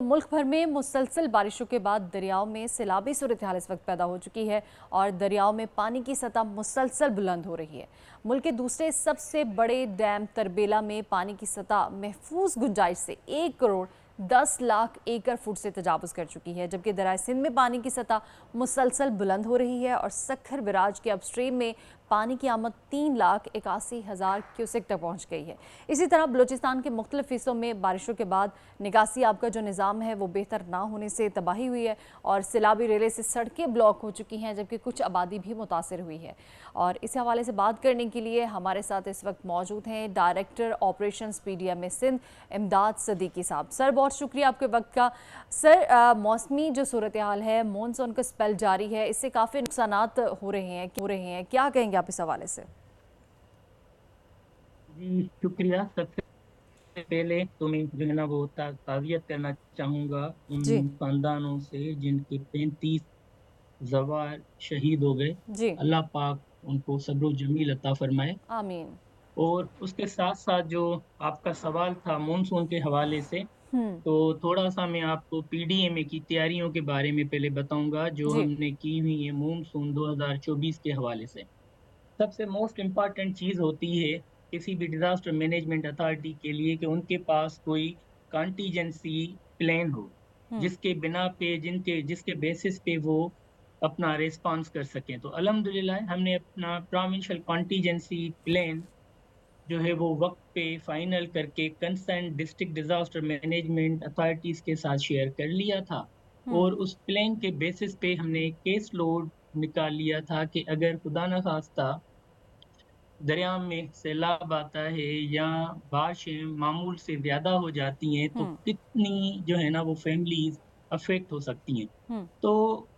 मुल्क भर में मुसलसल बारिशों के बाद दरियाओं में सैलाबी सूरत हाल इस वक्त पैदा हो चुकी है और दरियाओं में पानी की सतह मुसलसल बुलंद हो रही है। मुल्क के दूसरे सबसे बड़े डैम तरबेला में पानी की सतह महफूज गुंजाइश से 1 करोड़ 10 लाख एकड़ फुट से तजावुज कर चुकी है, जबकि दरियाए सिंध में पानी की सतह मुसलसल बुलंद हो रही है और सखर बराज के अपस्ट्रीम में पानी की आमद 3,81,000 क्यूसेक तक पहुंच गई है। इसी तरह बलूचिस्तान के मुख्तलिफ हिस्सों में बारिशों के बाद निकासी आब का जो निज़ाम है वो बेहतर ना होने से तबाही हुई है और सैलाबी रेले से सड़कें ब्लॉक हो चुकी हैं, जबकि कुछ आबादी भी मुतासर हुई है। और इस हवाले से बात करने के लिए हमारे साथ इस वक्त मौजूद हैं डायरेक्टर ऑपरेशंस PDMA सिंध इमदाद सदीकी साहब। सर, बहुत शुक्रिया आपके वक्त का। सर, मौसमी जो सूरत हाल है, मानसून का स्पेल जारी है, इससे काफ़ी नुकसानात हो रहे हैं, क्या कहेंगे आप इस हवाले से? जी, शुक्रिया। सबसे पहले तो मैं जो है ना वो ताज़ियत करना चाहूँगा जी। उन खानदानों से जिनके 35 ज़वार शहीद हो गए। जी। अल्लाह पाक उनको सब्र जमील अता फरमाए। आमीन। और उसके साथ-साथ जो आपका सवाल था मानसून के हवाले से, हम्म। तो थोड़ा-सा मैं आपको पीडीएमए की तैयारियों के बारे में पहले बताऊँगा जो जी। हमने की हुई है मानसून 2024 के हवाले से। सबसे मोस्ट इम्पोर्टेंट चीज़ होती है किसी भी डिज़ास्टर मैनेजमेंट अथॉरिटी के लिए कि उनके पास कोई कंटीजेंसी प्लान हो, हम्म। जिसके बिना पे जिनके जिसके बेसिस पे वो अपना रिस्पॉन्स कर सकें। तो अल्हम्दुलिल्लाह हमने अपना प्रोविंशियल कंटीजेंसी प्लान जो है वो वक्त पे फाइनल करके concern district disaster management authorities के साथ शेयर कर लिया था। और हम्म। उस प्लान के बेसिस पे हमने केस लोड निकाल लिया था कि अगर खुदा न खास्ता दरिया में सैलाब आता है या बारिशें मामूल से ज़्यादा हो जाती हैं, तो हम्म। कितनी जो है ना वो फैमिलीज़ अफ़ेक्ट हो सकती हैं। हम्म। तो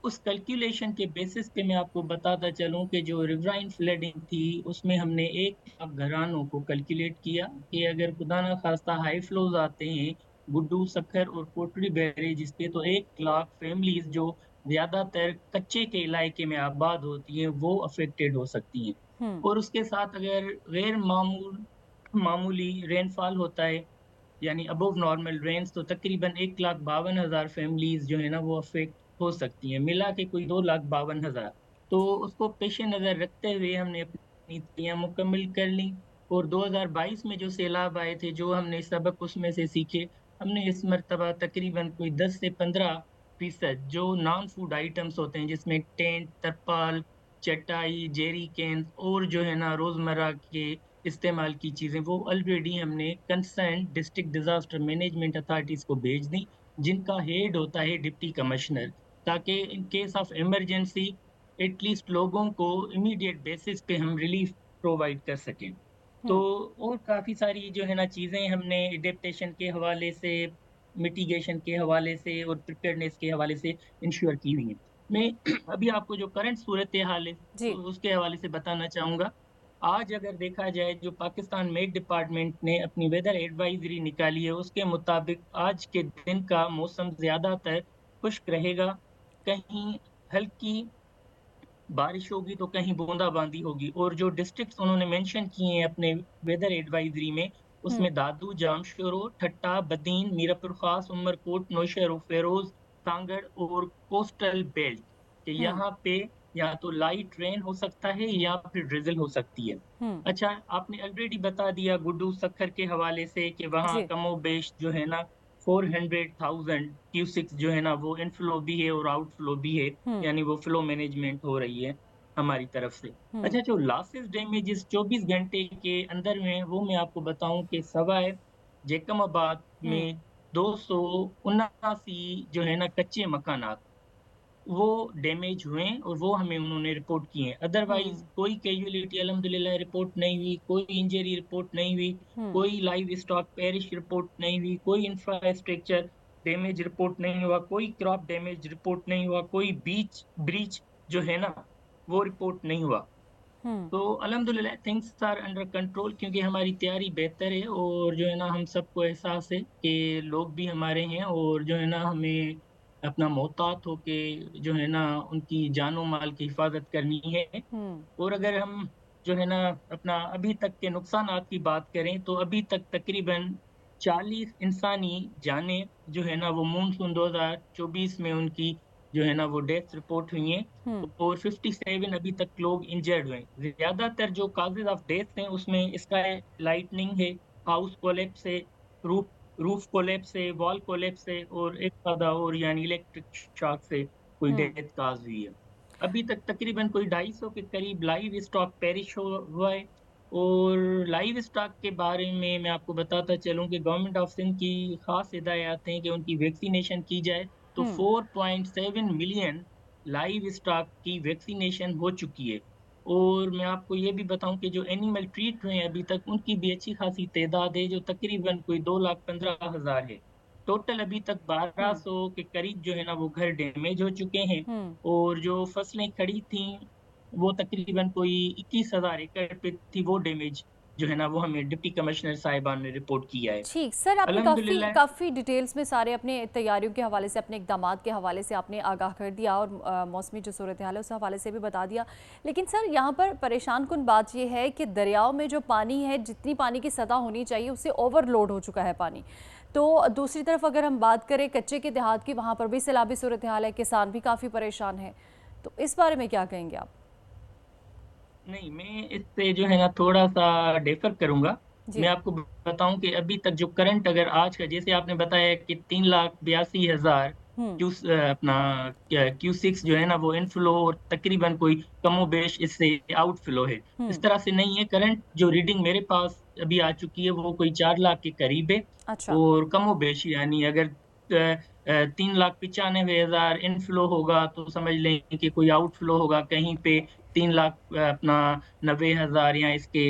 उस कैलकुलेशन के बेसिस पे मैं आपको बताता चलूँ कि जो रिवराइन फ्लडिंग थी, उसमें हमने 1 लाख घरानों को कैलकुलेट किया कि अगर खुदा ना ख़ास्ता हाई फ्लोज़ आते हैं, गुड्डू, सक्खर और कोटरी बैरेजेज़ पे, तो 1 लाख फैमिलीज़ जो ज़्यादातर कच्चे के इलाके में आबाद होती हैं, वो अफ़ेक्टेड हो सकती हैं। हम्म। और उसके साथ अगर गैर मामूली रेनफॉल होता है, यानी अबव नॉर्मल रेंज, तो तकरीबन 1,52,000 फैमिलीज़ जो है ना वो अफ़ेक्ट हो सकती हैं, मिला के कोई 2,52,000। तो उसको पेश-ए-नज़र रखते हुए हमने अपनी तैयारियाँ मुकम्मल कर लीं। और 2022 में जो सैलाब आए थे, जो हमने सबक उसमें से सीखे, हमने इस मर्तबा तकरीबन कोई 10 से 15% जो नॉन फूड आइटम्स होते हैं, जिसमें टेंट, तरपाल, चटाई, जेरी कैन्स और जो है ना रोज़मर्रा के इस्तेमाल की चीज़ें, वो ऑलरेडी हमने concern district disaster management authorities को भेज दी, जिनका हेड होता है डिप्टी कमिश्नर, ताकि in case of emergency at least लोगों को इमीडिएट बेसिस पे हम रिलीफ प्रोवाइड कर सकें। तो हम्म। और काफ़ी सारी जो है ना चीज़ें हमने एडेप्टेशन के हवाले से, मिटिगेशन के हवाले से और प्रिपेयर्डनेस के हवाले से इंश्योर की हुई हैं। मैं अभी आपको जो करंट सूरत-ए-हाल है, जी। उसके हवाले से बताना चाहूँगा। आज अगर देखा जाए, जो पाकिस्तान मेट डिपार्टमेंट ने अपनी वेदर एडवाइजरी निकाली है, उसके मुताबिक आज के दिन का मौसम ज़्यादातर खुश्क रहेगा। कहीं हल्की बारिश होगी तो कहीं बूंदाबांदी होगी। और जो डिस्ट्रिक्ट्स उन्होंने मेंशन किए हैं अपने वेदर एडवाइजरी में, हम्म। उसमें दादू, जामशोरो, ठट्टा, बदीन, मीरपुर खास, उमरकोट, नौशहर, फेरोज, सांगड़ और कोस्टल बेल्ट के हम्म। यहाँ पे या तो लाइट रेन हो सकता है या फिर ड्रिजल हो सकती है। हम्म। अच्छा, आपने ऑलरेडी बता दिया गुड्डू सक्खर के हवाले से कि वहाँ जी। कमोबेश जो है ना 400,000 क्यूसिक्स जो है ना वो इनफ्लो भी है और आउटफ्लो भी है, हम्म। यानी वो फ्लो मैनेजमेंट हो रही है हमारी तरफ से। हम्म। अच्छा, जो लॉसेस डैमेजेस 24 घंटे के अंदर में हैं, वो मैं आपको बताऊँ कि सवाए जैकमाबाद हम्म। में 279 जो है ना कच्चे मकानात, वो डैमेज हुए हैं और वो हमें उन्होंने रिपोर्ट किए हैं। अदरवाइज़ हम्म। कोई कैज़ुअलिटी अल्हम्दुलिल्लाह रिपोर्ट नहीं हुई, कोई इंजरी रिपोर्ट नहीं हुई, हम्म। कोई लाइव स्टॉक पेरिश रिपोर्ट नहीं हुई, कोई इंफ्रास्ट्रक्चर डैमेज रिपोर्ट नहीं हुआ, कोई क्रॉप डैमेज रिपोर्ट नहीं हुआ, कोई बीच ब्रीच जो है ना, वो रिपोर्ट नहीं हुआ। हम्म। तो अल्हम्दुलिल्लाह थिंग्स आर अंडर कंट्रोल, क्योंकि हमारी तैयारी बेहतर है और जो है ना हम सबको एहसास है कि लोग भी हमारे हैं और जो है ना हमें अपना मोहतात होके जो है ना उनकी जानो माल की हिफाजत करनी है। हम्म। और अगर हम जो है ना अपना अभी तक के नुकसानात की बात करें, तो अभी तक तकरीबन 40 इंसानी जानें जो है ना वो मानसून 2024 में उनकी जो है ना वो डेथ रिपोर्ट हुई हैं हुँ, और 57 अभी तक लोग इंजर्ड हुए हैं। ज़्यादातर जो कॉजेज़ ऑफ डेथ हैं उसमें स्काई लाइटनिंग है, हाउस कोलैप्स है, रूफ रूफ कोलैप्स है, वॉल कोलैप्स है और एक आधा और यानी इलेक्ट्रिक शॉक से कोई हुँ, डेथ कॉज़ हुई है। अभी तक तकरीबन कोई 250 के करीब लाइव स्टॉक पेरिश हुआ है और लाइव स्टॉक के बारे में मैं आपको बताता चलूँ कि गवर्नमेंट ऑफ सिंध की ख़ास हिदायत हैं कि उनकी वैक्सीनेशन की जाए, तो हुँ, 4.7 मिलियन लाइव स्टॉक की वैक्सीनेशन हो चुकी है। और मैं आपको ये भी बताऊँ कि जो एनिमल ट्रीट हुए हैं अभी तक, उनकी भी अच्छी खासी तादाद है, जो तकरीबन कोई 2,15,000 है। टोटल अभी तक हुँ, 1200 के करीब जो है ना वो घर डैमेज हो चुके हैं हुँ। और जो फसलें खड़ी थीं, वो तकरीबन कोई 21,000 एकड़ पे थी, वो डैमेज जो है ना वो हमें डिप्टी कमिश्नर साहिबान ने रिपोर्ट किया है। ठीक, सर आपने काफ़ी अल्हम्दुलिल्लाह काफ़ी डिटेल्स में सारे अपने तैयारियों के हवाले से, अपने इक़दामात के हवाले से आपने आगाह कर दिया और मौसमी जो सूरत-ए-हाल है, उस हवाले से भी बता दिया। लेकिन सर यहाँ पर परेशान-कुन बात ये है कि दरियाओं में जो पानी है, जितनी पानी की सतह होनी चाहिए, उससे ओवरलोड हो चुका है पानी। तो दूसरी तरफ अगर हम बात करें कच्चे के देहात की, वहाँ पर भी सैलाबी सूरत-ए-हाल है, किसान भी काफ़ी परेशान हैं। तो इस बारे में क्या कहेंगे आप? नहीं, मैं इससे जो है ना थोड़ा-सा डिफ़र करूँगा। मैं जी। आपको बताऊँ कि अभी तक जो करंट अगर आज का जैसे आपने बताया कि 3,82,000 हुँ, अपना क्या क्यू6 जो है ना वो इनफ्लो और तकरीबन कोई कमोबेश इससे आउटफ्लो है। इस हुँ, तरह से नहीं है, करंट जो रीडिंग मेरे पास अभी आ चुकी है वो कोई 4 लाख के करीब है अच्छा। और कमोबेश यानी अगर 3,95,000 इनफ्लो होगा तो समझ लें कि कोई आउटफ्लो होगा कहीं पे 3 लाख अपना 90,000 या इसके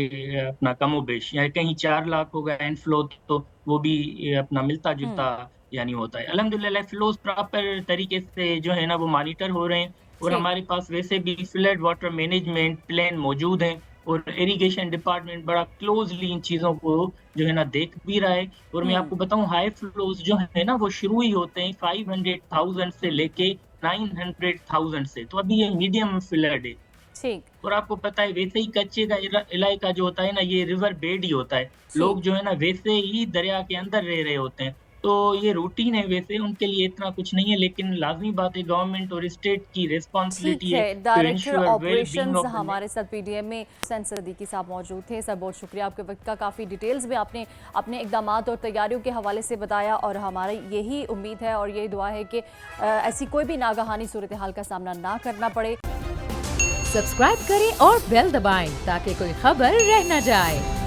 अपना कमोबेश या कहीं 4 लाख होगा इनफ्लो तो वो भी अपना हुँ, मिलता-जुलता यानी होता है। अल्हम्दुलिल्लाह फ्लोज़ प्रॉपर तरीके से जो है ना वो मॉनिटर हो रहे हैं और ठीक। हमारे पास वैसे भी फ्लड वाटर मैनेजमेंट प्लान मौजूद हैं और इरिगेशन डिपार्टमेंट बड़ा क्लोज़ली इन चीज़ों को जो है ना देख भी रहा है और मैं हुँ, आपको बताऊँ हाई फ्लोज़ जो है ना वो शुरू ही होते हैं 500,000 से लेके 900,000 से, तो अभी ये मीडियम फ्लड है। ठीक, और आपको पता है वैसे ही कच्चे का इलाका जो होता है ना ये रिवर बेड ही होता है। ठीक। लोग जो है ना वैसे ही दरिया के अंदर रह रहे होते हैं। तो ये रूटीन है वैसे उनके लिए इतना कुछ नहीं है लेकिन लाज़मी बात है गवर्नमेंट और स्टेट की ठीक रिस्पॉन्सिबिलिटी है है, to director ensure well being operations of the हमारे साथ पीडीएम में हुसैन सदीकी साहब मौजूद थे। सर बहुत शुक्रिया आपके वक़्त का, काफ़ी डिटेल्स में आपने अपने इक़दामात और तैयारियों के हवाले से बताया और हमारी यही उम्मीद है और यही दुआ है कि ऐसी कोई भी नागहानी सूरत-ए-हाल का सामना ना करना पड़े। सब्सक्राइब करें और बेल दबाएं ताकि कोई खबर रह न जाए।